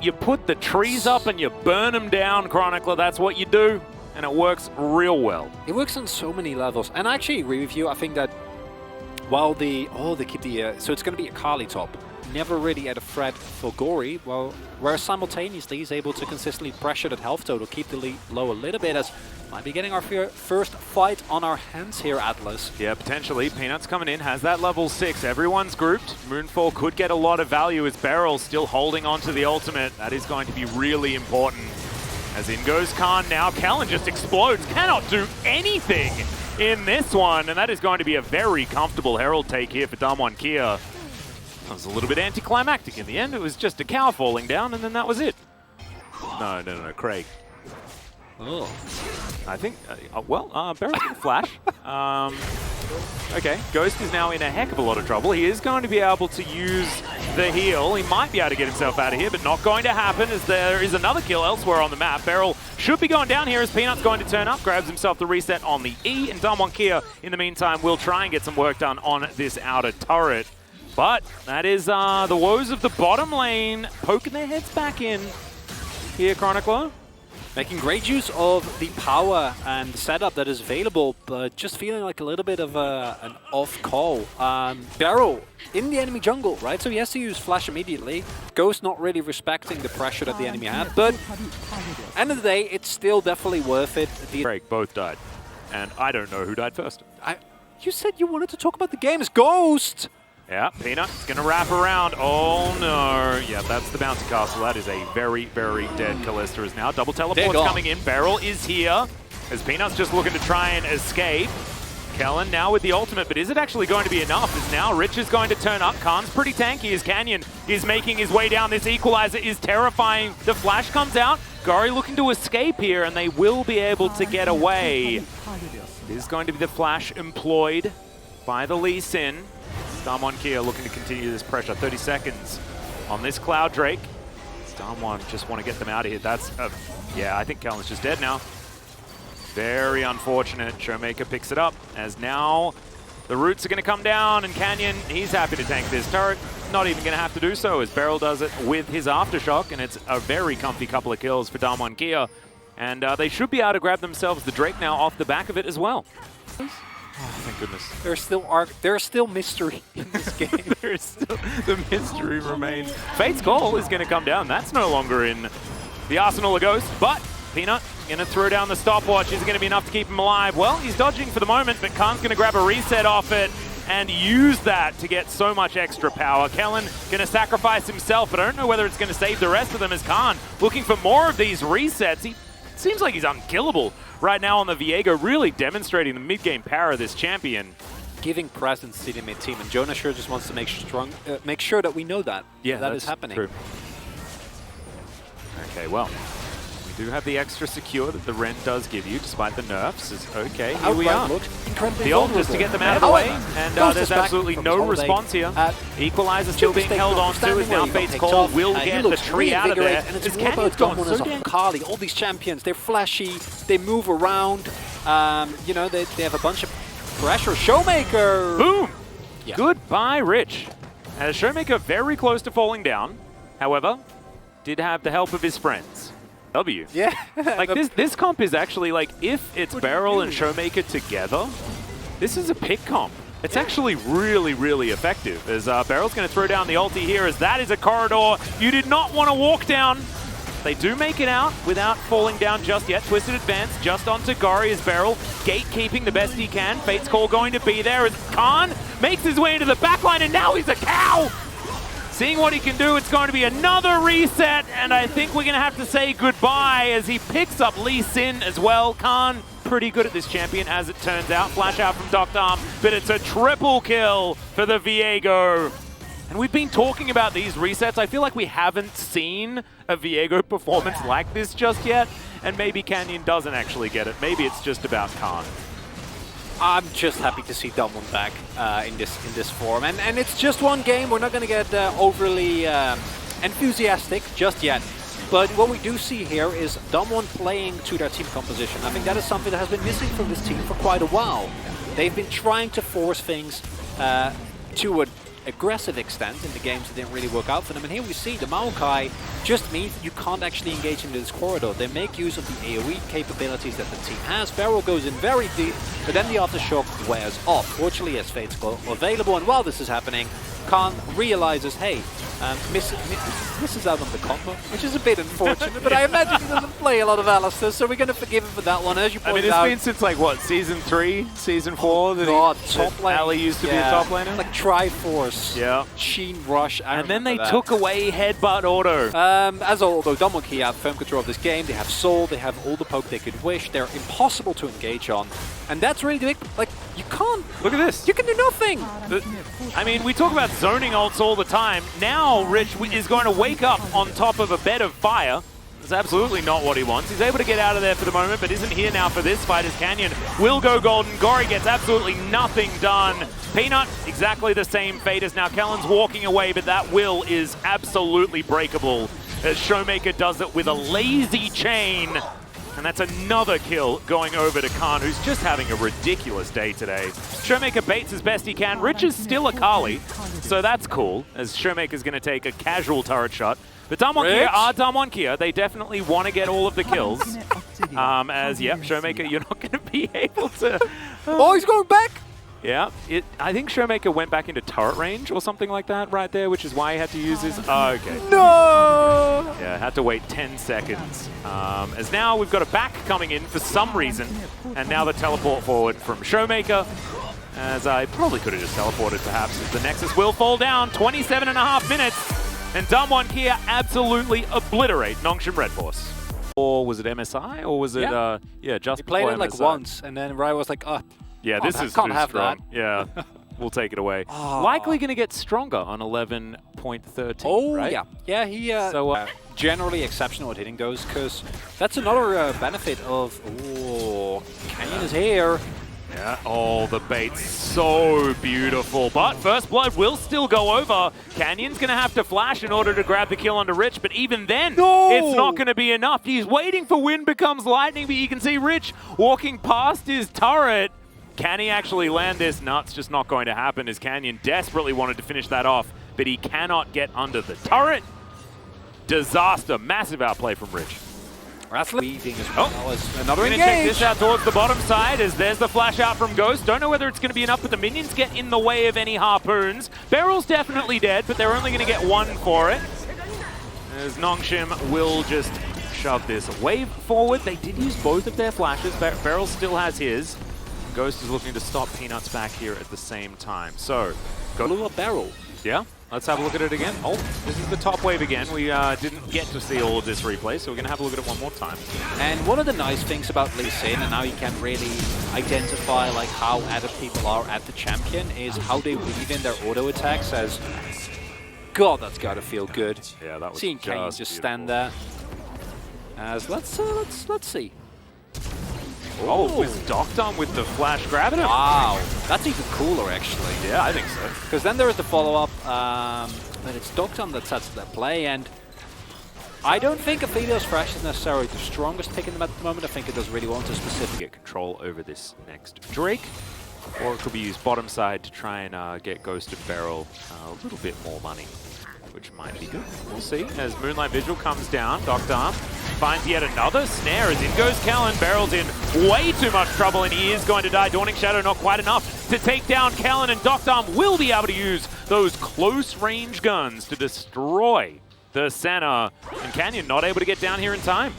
You put the trees up and you burn them down, Chronicler. That's what you do, and it works real well. It works on so many levels, and I actually agree with you. I think that while they keep the so it's going to be a Kali top, never really at a threat for Gory. Well, whereas simultaneously he's able to consistently pressure that health total, keep the lead low a little bit, as might be getting our first fight on our hands here, Atlas. Yeah, potentially. Peanuts coming in, has that level 6. Everyone's grouped. Moonfall could get a lot of value as Beryl still holding on to the ultimate. That is going to be really important. As in goes Khan now. Kellen just explodes. Cannot do anything in this one. And that is going to be a very comfortable Herald take here for Damwon Kia. That was a little bit anticlimactic in the end. It was just a cow falling down and then that was it. No, Craig. Oh. I think, Beryl's going to flash. Okay, Ghost is now in a heck of a lot of trouble. He is going to be able to use the heal. He might be able to get himself out of here, but not going to happen as there is another kill elsewhere on the map. Beryl should be going down here as Peanut's going to turn up, grabs himself the reset on the E, and Damwon Kia, in the meantime, will try and get some work done on this outer turret. But that is the woes of the bottom lane poking their heads back in here, Chronicler. Making great use of the power and setup that is available, but just feeling like a little bit of an off call. Beryl in the enemy jungle, right? So he has to use flash immediately. Ghost not really respecting the pressure that the enemy had, but end of the day, it's still definitely worth it. Craig, both died. And I don't know who died first. You said you wanted to talk about the game. It's Ghost! Yeah, Peanut's gonna wrap around. Oh no. Yeah, that's the bouncy castle. That is a very, very dead Kalista is now. Double teleport's coming in. Beryl is here. As Peanut's just looking to try and escape. Kellen now with the ultimate, but is it actually going to be enough? As now Rich is going to turn up. Khan's pretty tanky as Canyon is making his way down. This equalizer is terrifying. The flash comes out. Gori looking to escape here, and they will be able to get away. It is going to be the flash employed by the Lee Sin. Damwon Kia looking to continue this pressure. 30 seconds on this Cloud Drake. Damwon just want to get them out of here. That's, yeah, I think Kellen's just dead now. Very unfortunate. Showmaker picks it up as now the roots are going to come down, and Canyon, he's happy to tank this turret. Not even going to have to do so as Beryl does it with his Aftershock, and it's a very comfy couple of kills for Damwon Kia. And they should be able to grab themselves the Drake now off the back of it as well. Oh, thank goodness. There's still mystery in this game. There's still, the mystery remains. Fate's Call is going to come down. That's no longer in the arsenal of Ghost, but Peanut going to throw down the stopwatch. Is it going to be enough to keep him alive? Well, he's dodging for the moment, but Khan's going to grab a reset off it and use that to get so much extra power. Kellen going to sacrifice himself, but I don't know whether it's going to save the rest of them as Khan looking for more of these resets. He seems like he's unkillable right now on the Viego, really demonstrating the mid-game power of this champion. Giving presence to the mid-team, and Jonah sure just wants to make sure that we know that. Yeah, that is happening. True. Okay, well, we do have the extra secure that the Ren does give you, despite the nerfs. Okay, here we are. The ult just to get them out of the way, and there's absolutely no response here. Equalizer still being held on to, as now Fate's Call will get the tree out of there. And it's all about Dominus on Kali. All these champions, they're flashy, they move around, you know, they have a bunch of pressure. Showmaker! Boom! Yeah. Goodbye, Rich. As Showmaker very close to falling down, however, did have the help of his friends. W. Yeah. Like this comp is actually like, if it's Beryl and Showmaker together, this is a pick comp. It's actually really, really effective. As Beryl's going to throw down the ulti here, as that is a corridor you did not want to walk down. They do make it out without falling down just yet. Twisted advance just onto Gori as Beryl gatekeeping the best he can. Fate's Call going to be there as Khan makes his way into the backline, and now he's a cow! Seeing what he can do, it's going to be another reset, and I think we're going to have to say goodbye as he picks up Lee Sin as well. Khan, pretty good at this champion, as it turns out. Flash out from Dr. Arm, but it's a triple kill for the Viego. And we've been talking about these resets. I feel like we haven't seen a Viego performance like this just yet, and maybe Canyon doesn't actually get it. Maybe it's just about Khan. I'm just happy to see Damwon back in this form, and it's just one game. We're not going to get overly enthusiastic just yet. But what we do see here is Damwon playing to their team composition. I think that is something that has been missing from this team for quite a while. They've been trying to force things to aggressive extent in the games that didn't really work out for them. And here we see the Maokai just means that you can't actually engage into this corridor. They make use of the AoE capabilities that the team has. Beryl goes in very deep, but then the aftershock wears off. Fortunately, as Fate's available, and while this is happening, Khan realizes, hey, misses out on the combo, which is a bit unfortunate, but I imagine he doesn't play a lot of Alistair, so we're going to forgive him for that one. As you pointed out, it's been since, like, what, Season 3, Season 4? Top lane. Ali used to be a top laner? Like Triforce, yeah. Sheen Rush, and then they took away Headbutt Auto. Although DWK have firm control of this game, they have Soul, they have all the poke they could wish, they're impossible to engage on. And that's really the big, like, you can't. Look at this. You can do nothing. I mean, we talk about zoning ults all the time. Now Rich is going to wake up on top of a bed of fire. That's absolutely not what he wants. He's able to get out of there for the moment, but isn't here now for this fight as Canyon will go golden. Gory gets absolutely nothing done. Peanut, exactly the same fate as now. Kellen's walking away, but that will is absolutely breakable as Showmaker does it with a lazy chain. And that's another kill going over to Khan, who's just having a ridiculous day today. Showmaker baits as best he can. Rich is still a Kali, so that's cool, as Showmaker's going to take a casual turret shot. But DWK are DWK. They definitely want to get all of the kills. Showmaker, you're not going to be able to... Oh, he's going back! Yeah, I think Showmaker went back into turret range or something like that right there, which is why he had to use his... Oh, okay. No! Yeah, had to wait 10 seconds. As now we've got a back coming in for some reason, and now the teleport forward from Showmaker, as I probably could have just teleported perhaps, as the Nexus will fall down. 27.5 minutes, and DWK absolutely obliterate NONGSHIN REDFORCE. Or was it MSI, or was it, just he played it MSI? like once, and then Rai was like, oh, yeah, this is can't too have strong. that. Yeah, we'll take it away. Likely going to get stronger on 11.13. Oh, right? yeah. Yeah, he generally exceptional at hitting those, because that's another benefit of... Oh, Canyon is here. Yeah, oh, the bait's so beautiful. But First Blood will still go over. Canyon's going to have to flash in order to grab the kill onto Rich, but even then, it's not going to be enough. He's waiting for Wind Becomes Lightning, but you can see Rich walking past his turret. Can he actually land this? No, it's just not going to happen, as Canyon desperately wanted to finish that off, but he cannot get under the turret. Disaster. Massive outplay from Rich. That's leaving as well. Another engage. Check this out towards the bottom side, as there's the flash out from Ghost. Don't know whether it's going to be enough, but the minions get in the way of any harpoons. Beryl's definitely dead, but they're only going to get one for it, as NONGSHIN will just shove this wave forward. They did use both of their flashes. Beryl still has his. Ghost is looking to stop Peanuts back here at the same time. So, blew a barrel. Yeah, let's have a look at it again. Oh, this is the top wave again. We didn't get to see all of this replay, so we're going to have a look at it one more time. And one of the nice things about Lee Sin, and now you can really identify like how adept people are at the champion, is how they weave in their auto attacks. As God, that's got to feel good. Yeah, that was seeing Kane just stand there. As let's see. Oh, with Doctom with the flash grabbing him. Wow, that's even cooler actually. Yeah, I think so. Because then there is the follow-up, but it's Doctom that sets the play, and I don't think Aphelios Fresh is necessarily the strongest pick in them at the moment. I think it does really want to specifically get control over this next Drake, or it could be used bottom side to try and get Ghost and Beryl a little bit more money, which might be good. We'll see. As Moonlight Vigil comes down, Doctom finds yet another snare, as in goes Kellen. Beryl's in way too much trouble, and he is going to die. Dawning Shadow not quite enough to take down Kellen, and Doctom will be able to use those close-range guns to destroy the center. And Canyon not able to get down here in time.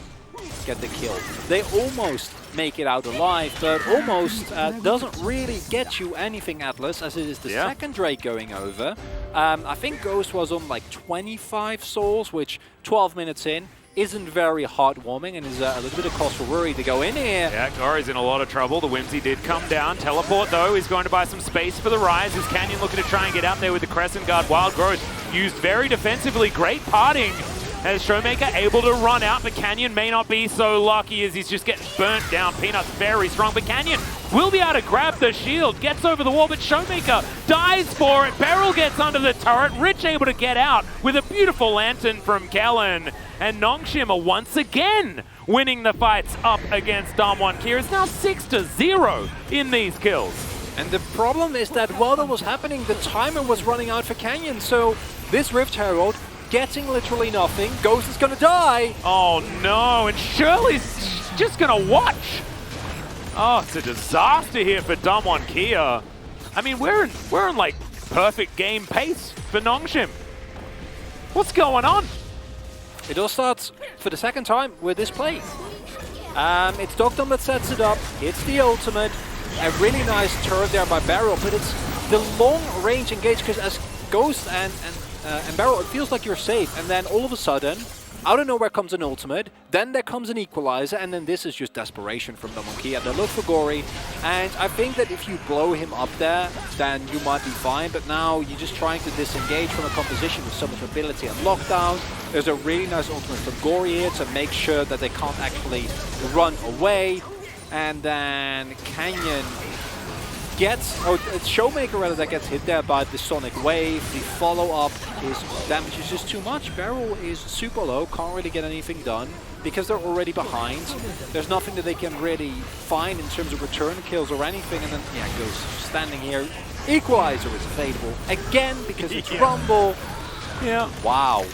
Get the kill. They almost make it out alive, but almost doesn't really get you anything, Atlas, as it is the second Drake going over. I think Ghost was on like 25 souls, which 12 minutes in isn't very heartwarming, and is a little bit of cause for worry to go in here. Yeah, Gory's in a lot of trouble. The Whimsy did come down. Teleport, though, is going to buy some space for the Rise, as Canyon looking to try and get out there with the Crescent Guard. Wild Growth used very defensively. Great parting, as Showmaker able to run out, but Canyon may not be so lucky, as he's just getting burnt down. Peanut's very strong, but Canyon will be able to grab the shield, gets over the wall, but Showmaker dies for it. Beryl gets under the turret. Rich able to get out with a beautiful lantern from Kellen. And NONGSHIN are once again winning the fights up against DWK. It's now 6-0 in these kills. And the problem is that while that was happening, the timer was running out for Canyon. So this Rift Herald getting literally nothing. Ghost is gonna die. Oh no, and Shirley's just gonna watch. Oh, it's a disaster here for Damwon Kia. I mean, we're in like perfect game pace for NONGSHIN. What's going on? It all starts for the second time with this play. It's Dogdom that sets it up. It's the ultimate. A really nice turret there by Barrel, but it's the long range engage because as Ghost and Barrel, it feels like you're safe, and then all of a sudden, out of nowhere comes an ultimate, then there comes an equalizer, and then this is just desperation from the Monkey. They look for Gory, and I think that if you blow him up there, then you might be fine, but now you're just trying to disengage from a composition with so much mobility and lockdown. There's a really nice ultimate from Gory here to make sure that they can't actually run away, and then Canyon gets, it's Showmaker rather that gets hit there by the Sonic Wave. The follow-up damage is just too much. Barrel is super low, can't really get anything done because they're already behind. There's nothing that they can really find in terms of return kills or anything, and then yeah, goes standing here. Equalizer is available again because it's Rumble. Yeah. Wow.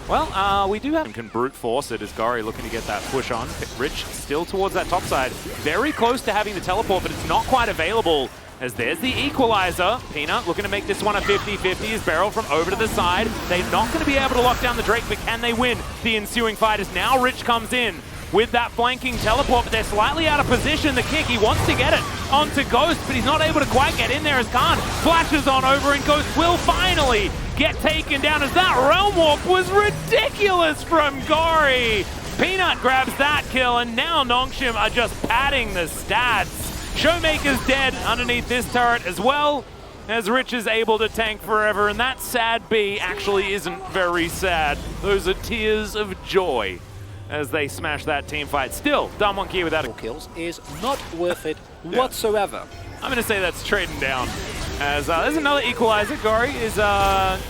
Well, we do have can brute force it as Gori looking to get that push on. Rich still towards that top side. Very close to having the teleport, but it's not quite available as there's the equalizer. Peanut looking to make this one a 50-50 as Barrel from over to the side. They're not going to be able to lock down the Drake, but can they win the ensuing fight as now Rich comes in with that flanking teleport, but they're slightly out of position. The kick, he wants to get it onto Ghost, but he's not able to quite get in there as Khan flashes on over, and Ghost will finally get taken down as that realm walk was ridiculous from Gori. Peanut grabs that kill, and now NONGSHIN are just padding the stats. Showmaker's dead underneath this turret as well, as Rich is able to tank forever, and that sad B actually isn't very sad. Those are tears of joy as they smash that team fight. Still, Damwon Kia without kills is not worth it whatsoever. I'm going to say that's trading down. As there's another equalizer. Gori is going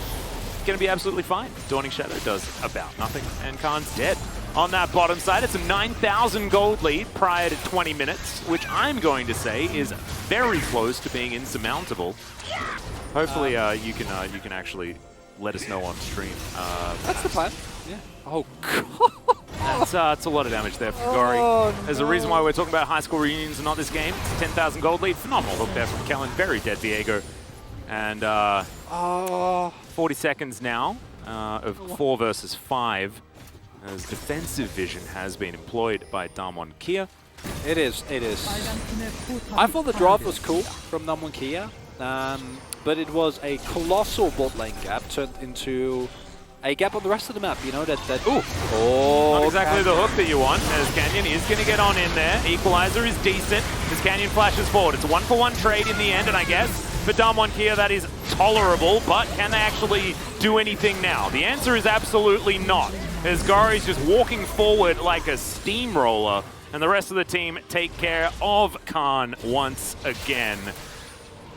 to be absolutely fine. Dawning Shadow does about nothing, and Khan's dead. On that bottom side, it's a 9,000 gold lead prior to 20 minutes, which I'm going to say is very close to being insurmountable. Hopefully, you can actually let us know on stream. That's the plan. Yeah. Oh god. That's a lot of damage there for Gori. Oh, There's a reason why we're talking about high school reunions and not this game. It's a 10,000 gold lead. Phenomenal hook there from Kellen. Very dead Viego. And 40 seconds now of 4 versus 5. As defensive vision has been employed by Damwon Kia. It is. I thought the draft was cool from Damwon Kia, but it was a colossal bot lane gap turned into a gap on the rest of the map. You know that. Not exactly the hook that you want. As Canyon is going to get on in there. Equalizer is decent as Canyon flashes forward. It's a 1-for-1 trade in the end, and I guess for Damwon Kia that is tolerable. But can they actually do anything now? The answer is absolutely not. As Gori's just walking forward like a steamroller, and the rest of the team take care of Khan once again.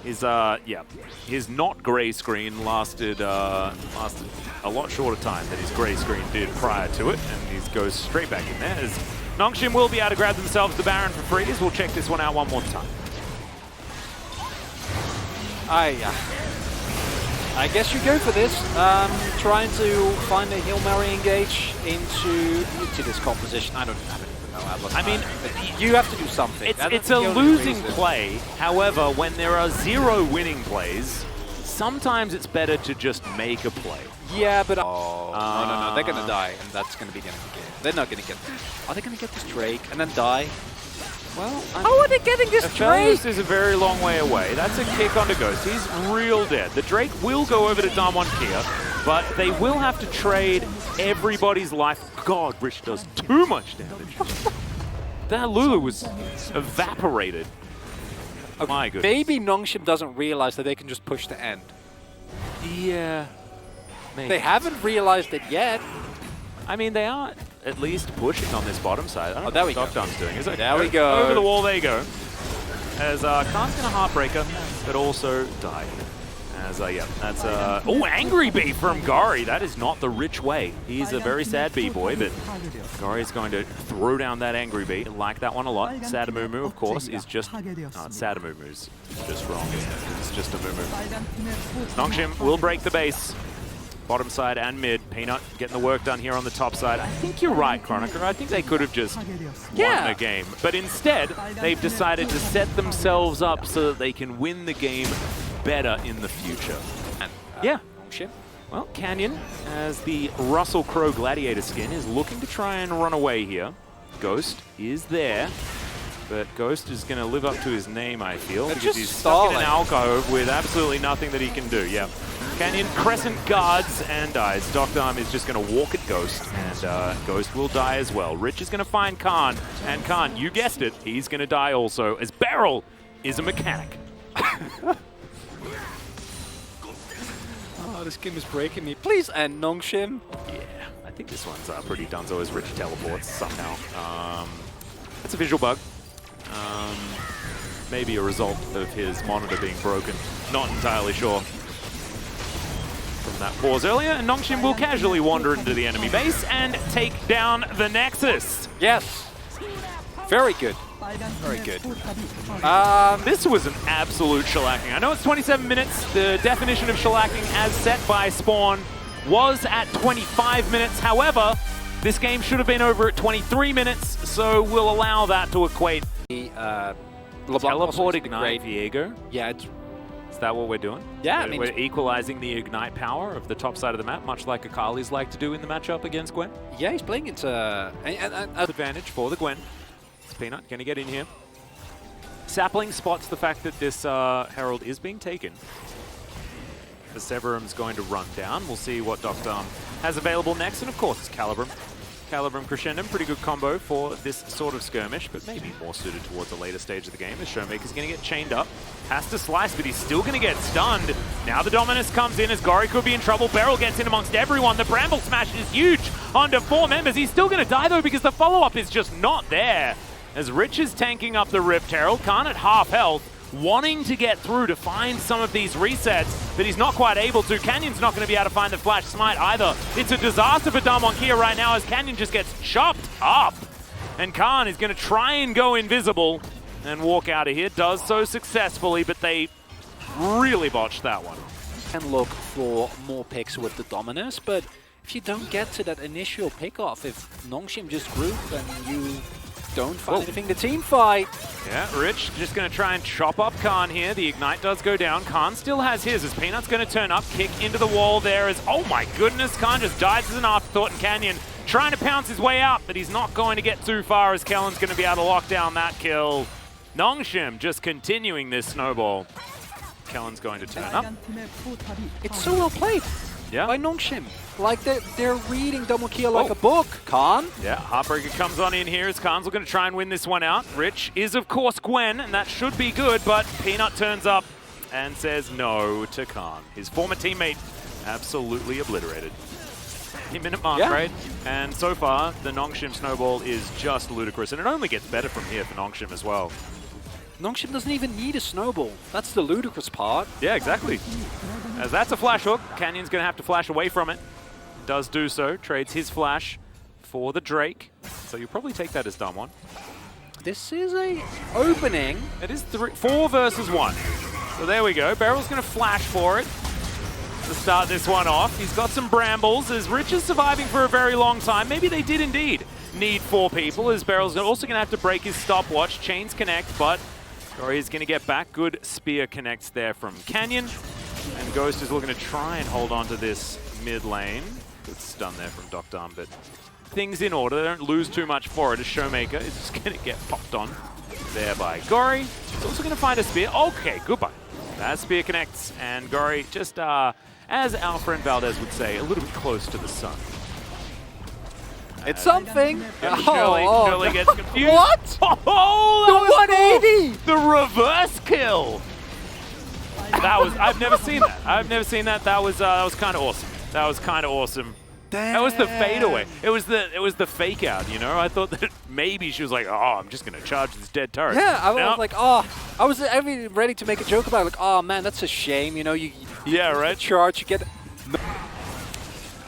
His not gray screen lasted a lot shorter time than his gray screen did prior to it, and he goes straight back in there. As NONGSHIN will be able to grab themselves the Baron for free, as we'll check this one out one more time. I guess you go for this, trying to find a Hail Mary engage into this composition. I don't even know how to. I mean, you have to do something. It's a losing play. However, when there are 0 winning plays, sometimes it's better to just make a play. Yeah, but no, they're gonna die, and that's gonna be the end of the game. They're not gonna get. Are they gonna get this Drake and then die? Well, how are they getting this Drake? Is a very long way away. That's a kick onto Ghost. He's real dead. The Drake will go over to Damwon Kia, but they will have to trade everybody's life. God, Rich does too much damage. That Lulu was evaporated. My goodness. Maybe NONGSHIN doesn't realize that they can just push the end. Yeah. Maybe. They haven't realized it yet. I mean, they are at least pushing on this bottom side. I don't know what Dogdom's doing. Is it? There we go. Over the wall, there you go. As Khan's going to Heartbreaker, but also died. As yeah, that's oh, angry bee from Gori. That is not the rich way. He's a very sad b-boy, but Gori is going to throw down that angry bee. I like that one a lot. Sadamumu, of course, is just Sadamumu's just wrong, isn't it? It's just a Mumu. NONGSHIN will break the base. Bottom side and mid. Peanut getting the work done here on the top side. I think you're right, Chronica. I think they could have just won the game. But instead, they've decided to set themselves up so that they can win the game better in the future. And, NONGSHIN. Well, Canyon, as the Russell Crowe Gladiator skin, is looking to try and run away here. Ghost is there. But Ghost is going to live up to his name, I feel, because he's stuck in an alcove with absolutely nothing that he can do. Yeah. Canyon Crescent guards and dies. Dr. Arm is just going to walk at Ghost, and Ghost will die as well. Rich is going to find Khan, and Khan, you guessed it, he's going to die also, as Beryl is a mechanic. Oh, this game is breaking me. Please end NONGSHIN. Yeah, I think this one's pretty dunzo as Rich teleports somehow. It's a visual bug. Maybe a result of his monitor being broken. Not entirely sure. From that pause earlier, and NONGSHIN will casually wander into the enemy base and take down the Nexus. Yes. Very good. Very good. This was an absolute shellacking. I know it's 27 minutes. The definition of shellacking as set by Spawn was at 25 minutes. However, this game should have been over at 23 minutes, so we'll allow that to equate. Teleport Ignite Viego. Yeah, is that what we're doing? Yeah, we're equalizing the Ignite power of the top side of the map, much like Akali's like to do in the matchup against Gwen. Yeah, he's playing it advantage for the Gwen. It's Peanut going to get in here. Sapling spots the fact that this Herald is being taken. The Severum's going to run down. We'll see what Dr. has available next, and of course it's Calibrum. Calibrum Crescendum, pretty good combo for this sort of skirmish, but maybe more suited towards a later stage of the game as Showmaker's going to get chained up. Has to slice, but he's still going to get stunned. Now the Dominus comes in as Gori could be in trouble. Beryl gets in amongst everyone. The Bramble Smash is huge onto 4 members. He's still going to die though because the follow-up is just not there. As Rich is tanking up the Rift Herald, Khan at half health, wanting to get through to find some of these resets, but he's not quite able to. Canyon's not going to be able to find the Flash Smite either. It's a disaster for Damwon here right now as Canyon just gets chopped up. And Khan is going to try and go invisible and walk out of here. Does so successfully, but they really botched that one. And look for more picks with the Dominus, but if you don't get to that initial pick-off, if NONGSHIN just group and you don't find anything to team fight. Yeah, Rich just going to try and chop up Khan here. The Ignite does go down. Khan still has his as Peanut's going to turn up, kick into the wall there as, oh my goodness, Khan just dies as an afterthought, and Canyon trying to pounce his way out, but he's not going to get too far as Kellen's going to be able to lock down that kill. NONGSHIN just continuing this snowball. Kellen's going to turn up. It's so well played by NONGSHIN. Like they're reading DWK like a book. Khan? Yeah, Heartbreaker comes on in here as Khan's going to try and win this one out. Rich is, of course, Gwen, and that should be good, but Peanut turns up and says no to Khan. His former teammate absolutely obliterated. 8-minute mark, right? And so far, the NONGSHIN snowball is just ludicrous, and it only gets better from here for NONGSHIN as well. NONGSHIN doesn't even need a snowball. That's the ludicrous part. Yeah, exactly. As that's a flash hook, Canyon's going to have to flash away from it. Does do so, trades his flash for the Drake. So you'll probably take that as Damwon. This is a opening. It is 4 versus 1. So there we go. Beryl's going to flash for it to start this one off. He's got some brambles as Rich is surviving for a very long time. Maybe they did indeed need 4 people as Beryl's also going to have to break his stopwatch. Chains connect, but Gori is going to get back. Good spear connects there from Canyon. And Ghost is looking to try and hold on to this mid lane. Good stun there from Dr. Arm, but things in order. They don't lose too much for it as Showmaker is just going to get popped on there by Gori. He's also going to find a spear. Okay, goodbye. That spear connects, and Gori just, as our friend Valdez would say, a little bit close to the sun. It's something. Shirley gets confused. What? Oh, the 180! The reverse kill. That was, I've never seen that. That was kind of awesome. That was kind of awesome. Damn. That was the fadeaway. It was the fake out, you know? I thought that maybe she was like, oh, I'm just going to charge this dead turret. Yeah, I was like, oh, I was ready to make a joke about it. Like, oh man, that's a shame. You know, you Yeah, right. Charge, you get...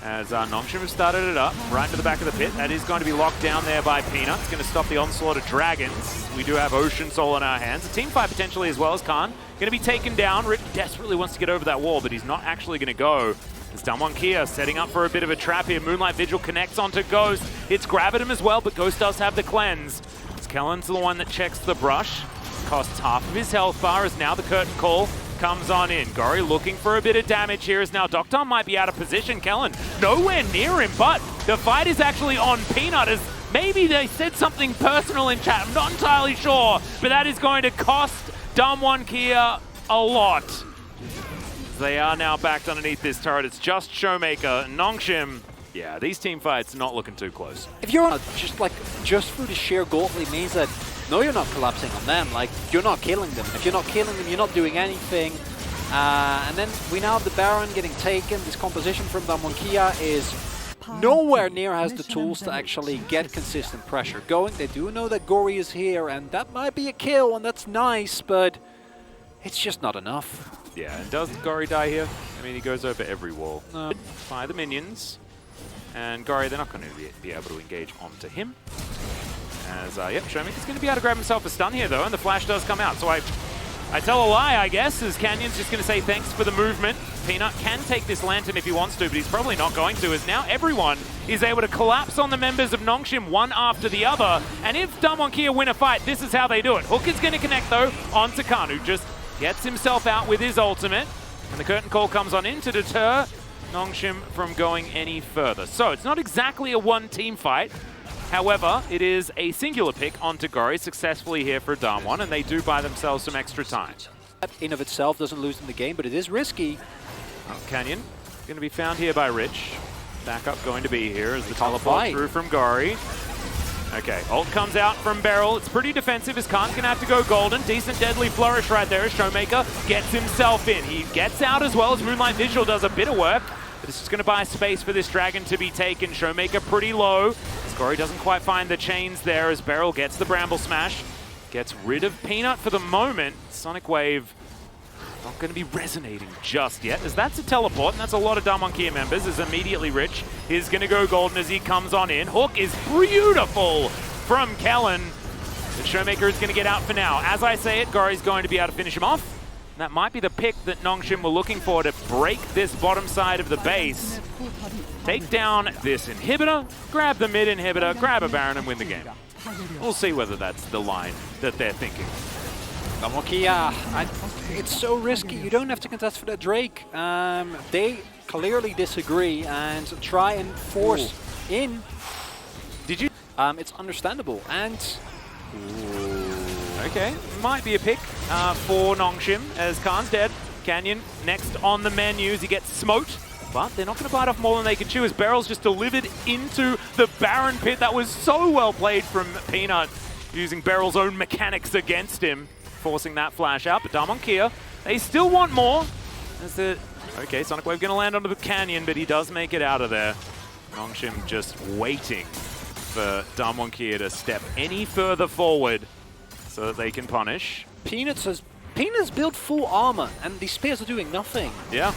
As NONGSHIN have started it up, right into the back of the pit. That is going to be locked down there by Peanut. It's going to stop the onslaught of Dragons. We do have Ocean Soul in our hands. A team fight potentially as well as Khan. Going to be taken down. Rich desperately wants to get over that wall, but he's not actually going to go. It's DWK setting up for a bit of a trap here. Moonlight Vigil connects onto Ghost. It's grabbed him as well, but Ghost does have the cleanse. It's Kellen's the one that checks the brush. Costs half of his health bar as now the curtain call comes on in. Gory looking for a bit of damage here as now Doctor might be out of position. Kellen nowhere near him, but the fight is actually on Peanut as maybe they said something personal in chat. I'm not entirely sure, but that is going to cost DWK a lot. They are now backed underneath this turret. It's just Showmaker. NONGSHIN, yeah, these team fights not looking too close. If you're just through the sheer gauntlet means that no, you're not collapsing on them. Like, you're not killing them. If you're not killing them, you're not doing anything. And then we now have the Baron getting taken. This composition from DWK is nowhere near has the tools to actually get consistent pressure going. They do know that Gory is here, and that might be a kill, and that's nice, but it's just not enough. Yeah, and does Gory die here? I mean, he goes over every wall. No. By the minions. And Gory, they're not going to be able to engage onto him. As, yep, Showmaker's going to be able to grab himself a stun here, though, and the flash does come out. So I tell a lie, I guess, as Canyon's just going to say thanks for the movement. Peanut can take this Lantern if he wants to, but he's probably not going to, as now everyone is able to collapse on the members of NONGSHIN one after the other. And if DWK win a fight, this is how they do it. Hook is going to connect, though, onto Khan, who just gets himself out with his ultimate. And the curtain call comes on in to deter NONGSHIN from going any further. So it's not exactly a one-team fight. However, it is a singular pick onto Gory successfully here for Damwon, and they do buy themselves some extra time. That in of itself doesn't lose them the game, but it is risky. Canyon going to be found here by Rich. Backup going to be here as the teleport through from Gory. Okay, ult comes out from Beryl. It's pretty defensive as Khan's going to have to go golden. Decent deadly flourish right there as Showmaker gets himself in. He gets out as well as Moonlight Vigil does a bit of work. But this is going to buy space for this dragon to be taken. Showmaker pretty low. Gory doesn't quite find the chains there as Beryl gets the Bramble Smash. Gets rid of Peanut for the moment. Sonic Wave not going to be resonating just yet, as that's a teleport, and that's a lot of DWK members, as immediately Rich is going to go golden as he comes on in. Hook is beautiful from Kellen. The Showmaker is going to get out for now. As I say it, Gory's going to be able to finish him off. And that might be the pick that NONGSHIN were looking for to break this bottom side of the base. Take down this inhibitor, grab the mid inhibitor, grab a Baron and win the game. We'll see whether that's the line that they're thinking. DWK, it's so risky. You don't have to contest for that Drake. They clearly disagree and try and force in. Did you? It's understandable. And okay, might be a pick for NONGSHIN as Khan's dead. Canyon next on the menus. He gets smoked, but they're not going to bite off more than they can chew as Beryl's just delivered into the Baron pit. That was so well played from Peanut, using Beryl's own mechanics against him, forcing that flash out. But DWK, they still want more. Okay, Sonic Wave going to land onto the Canyon, but he does make it out of there. NONGSHIN just waiting for DWK to step any further forward so that they can punish. Peanut's built full armor, and these spears are doing nothing. Yeah.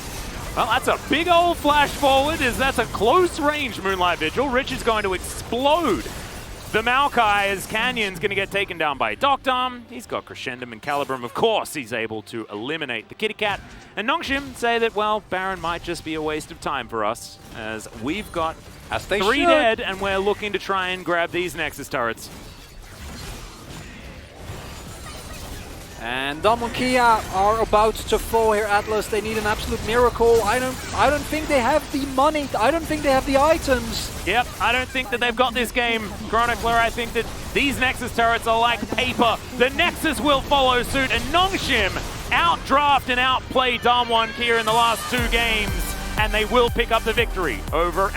Well, that's a big old flash forward, as that's a close range Moonlight Vigil. Rich is going to explode the Maokai as Canyon's going to get taken down by Doctor. He's got Crescendum and Calibrum. Of course, he's able to eliminate the Kitty Cat. And NONGSHIN say that, well, Baron might just be a waste of time for us, as we've got 3 dead, and we're looking to try and grab these Nexus turrets. And DWK are about to fall here, Atlas. They need an absolute miracle. I don't think they have the money. I don't think they have the items. Yep, I don't think that they've got this game, Chronicler. I think that these Nexus turrets are like paper. The Nexus will follow suit, and NONGSHIN outdraft and outplay DWK in the last 2 games, and they will pick up the victory over